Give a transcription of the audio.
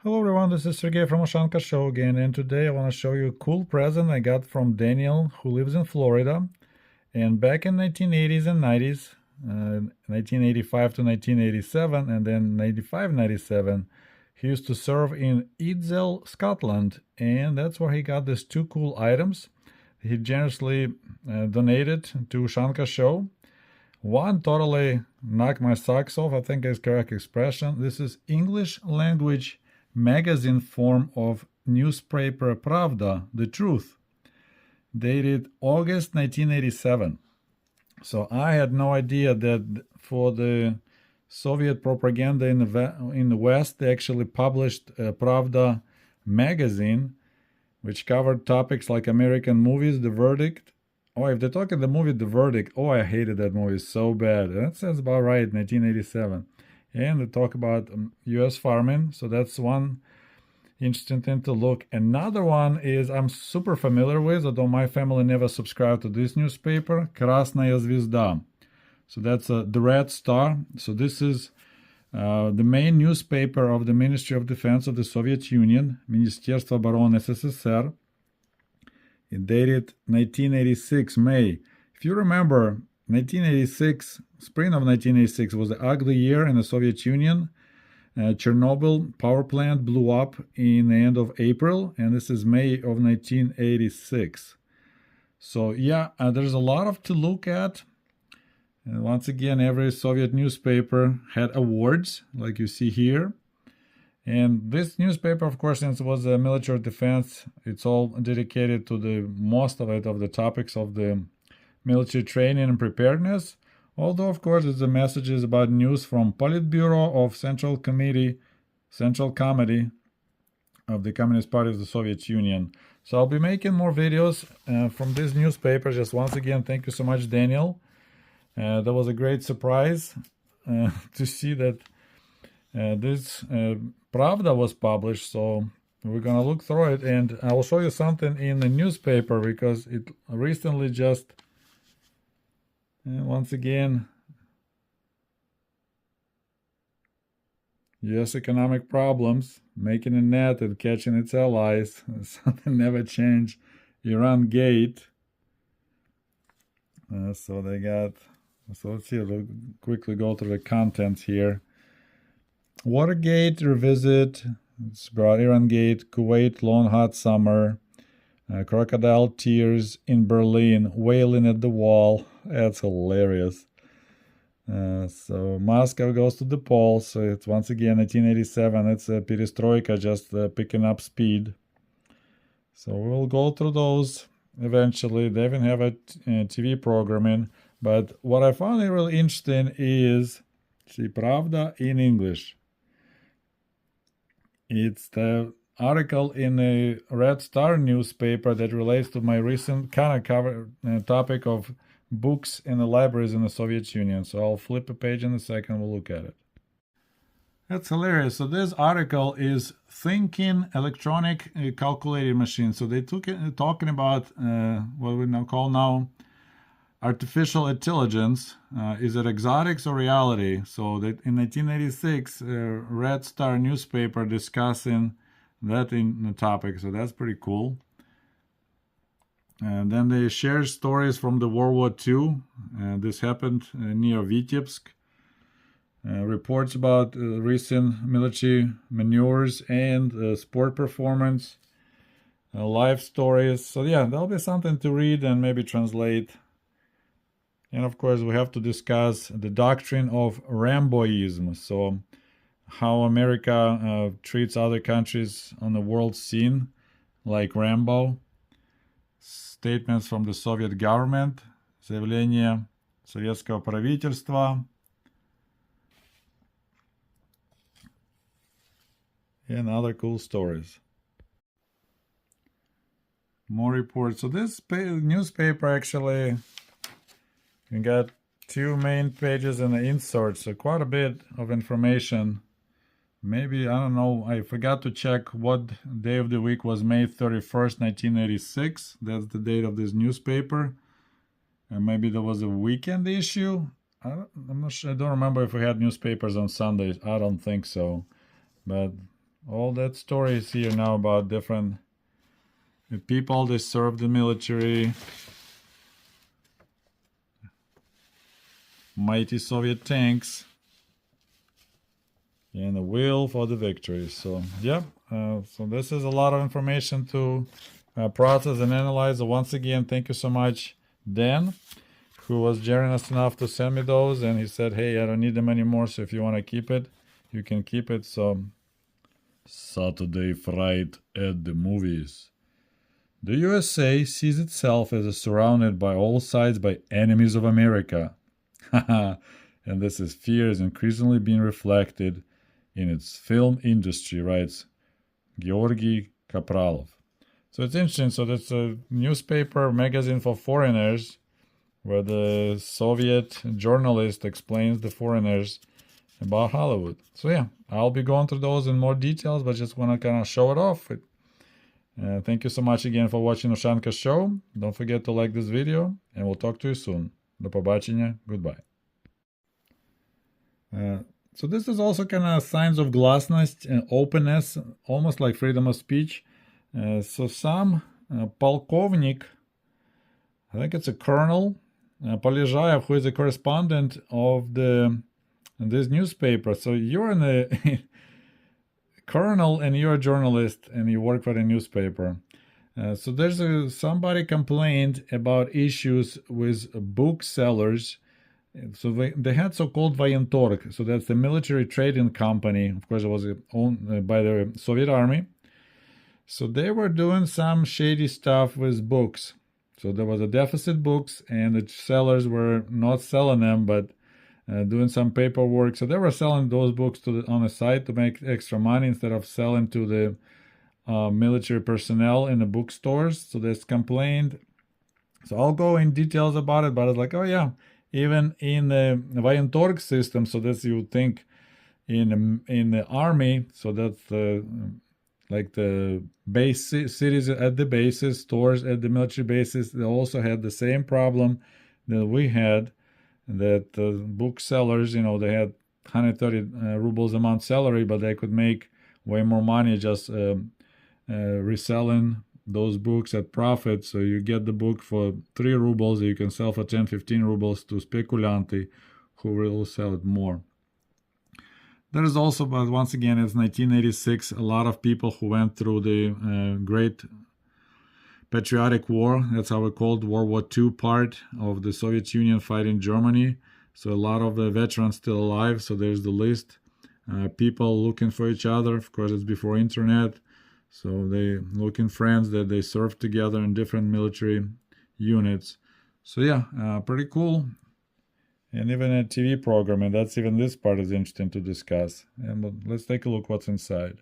Hello everyone, this is Sergey from Ushanka Show again, and today I want to show you a cool present I got from Daniel, who lives in Florida. And back in 1980s and 90s, 1985 to 1987, and then 95-97, he used to serve in Edzell, Scotland, and that's where he got these two cool items. He generously donated to Ushanka Show. One totally knocked my socks off, I think is correct expression. This is English language magazine form of newspaper Pravda, The Truth, dated August 1987. So I had no idea that for the Soviet propaganda in the West, they actually published Pravda magazine, which covered topics like American movies, The Verdict. Oh, if they're talking the movie The Verdict, oh, I hated that movie so bad. That sounds about right, 1987. And they talk about U.S. farming, so that's one interesting thing to look. Another one is I'm super familiar with, although my family never subscribed to this newspaper, Krasnaya Zvezda. So that's the Red Star. So this is the main newspaper of the Ministry of Defense of the Soviet Union, Министерство обороны СССР. It dated 1986 May. If you remember, 1986, spring of 1986 was an ugly year in the Soviet Union. Chernobyl power plant blew up in the end of April, and this is May of 1986. So yeah, there's a lot to look at. And once again, every Soviet newspaper had awards, like you see here. And this newspaper, of course, since it was a military defense, it's all dedicated to most of the topics of the military training and preparedness. Although, of course, it's the messages about news from Politburo of Central Committee of the Communist Party of the Soviet Union. So I'll be making more videos from this newspaper. Just once again, thank you so much, Daniel. That was a great surprise to see that this Pravda was published, so we're gonna look through it, and I'll show you something in the newspaper because it recently just once again, U.S. economic problems, making a net and catching its allies. Something never changed. Iran Gate. So let's see, we'll quickly go through the contents here. Watergate revisit. It's about Iran Gate, Kuwait, long hot summer. Crocodile tears in Berlin, wailing at the wall. That's hilarious. So Moscow goes to the polls. So it's once again 1987. It's a perestroika just picking up speed. So we'll go through those eventually. They even have a TV programming. But what I found really interesting is, see, Pravda in English. It's the article in a Red Star newspaper that relates to my recent kind of cover topic of books in the libraries in the Soviet Union. So I'll flip a page in a second, we'll look at it. That's hilarious. So this article is Thinking Electronic Calculating Machine. So they took it talking about what we now call artificial intelligence. Is it exotics or reality? So that in 1986, Red Star newspaper discussing that in the topic. So that's pretty cool. And then they share stories from the World War II. This happened near Vitebsk. Reports about recent military maneuvers and sport performance. Life stories. So yeah, that'll be something to read and maybe translate. And of course, we have to discuss the doctrine of Ramboism. So how America treats other countries on the world scene, like Rambo. Statements from the Soviet government, заявление советского правительства, and other cool stories. More reports. So this newspaper actually, you got two main pages and the insert, so quite a bit of information. Maybe, I don't know, I forgot to check what day of the week was May 31st, 1986. That's the date of this newspaper. And maybe there was a weekend issue. I'm not sure. I don't remember if we had newspapers on Sundays. I don't think so. But all that story is here now about different people that served the military, mighty Soviet tanks, and the will for the victory. So yeah, so this is a lot of information to process and analyze. So once again, thank you so much, Dan, who was generous enough to send me those, and he said, hey, I don't need them anymore, so if you want to keep it, you can keep it. So Saturday Fright at the Movies. The USA sees itself as surrounded by all sides by enemies of America. And this is fear is increasingly being reflected in its film industry, writes Georgy Kapralov. So it's interesting. So that's a newspaper magazine for foreigners where the Soviet journalist explains the foreigners about Hollywood. So yeah, I'll be going through those in more details, but just want to kind of show it off. Thank you so much again for watching Ushanka Show. Don't forget to like this video, and we'll talk to you soon. До побачення. Goodbye. So this is also kind of signs of glassness and openness, almost like freedom of speech. So some полковник, I think it's a colonel, Polezhaev, who is a correspondent of this newspaper. So you're in a colonel and you're a journalist and you work for the newspaper. So there's somebody complained about issues with booksellers. So they had so-called Voentorg. So that's the military trading company. Of course, it was owned by the Soviet Army. So they were doing some shady stuff with books. So there was a deficit books, and the sellers were not selling them, but doing some paperwork. So they were selling those books on the side to make extra money instead of selling to the military personnel in the bookstores. So they complained. So I'll go in details about it, but it's like, oh yeah, even in the Voentorg system, so that's you would think in the army, so that's the like the base cities at the bases, stores at the military bases, they also had the same problem that we had, that booksellers, they had 130 rubles a month salary, but they could make way more money just reselling those books at profit. So you get the book for 3 rubles, you can sell for 10-15 rubles to speculanti who will sell it more. There is also, but once again, it's 1986, a lot of people who went through the Great Patriotic War. That's how we called World War II part of the Soviet Union fighting Germany. So a lot of the veterans still alive. So there's the list. People looking for each other. Of course, it's before internet. So they looking friends that they served together in different military units. So yeah, pretty cool. And even a TV program, and that's even this part is interesting to discuss. And let's take a look what's inside.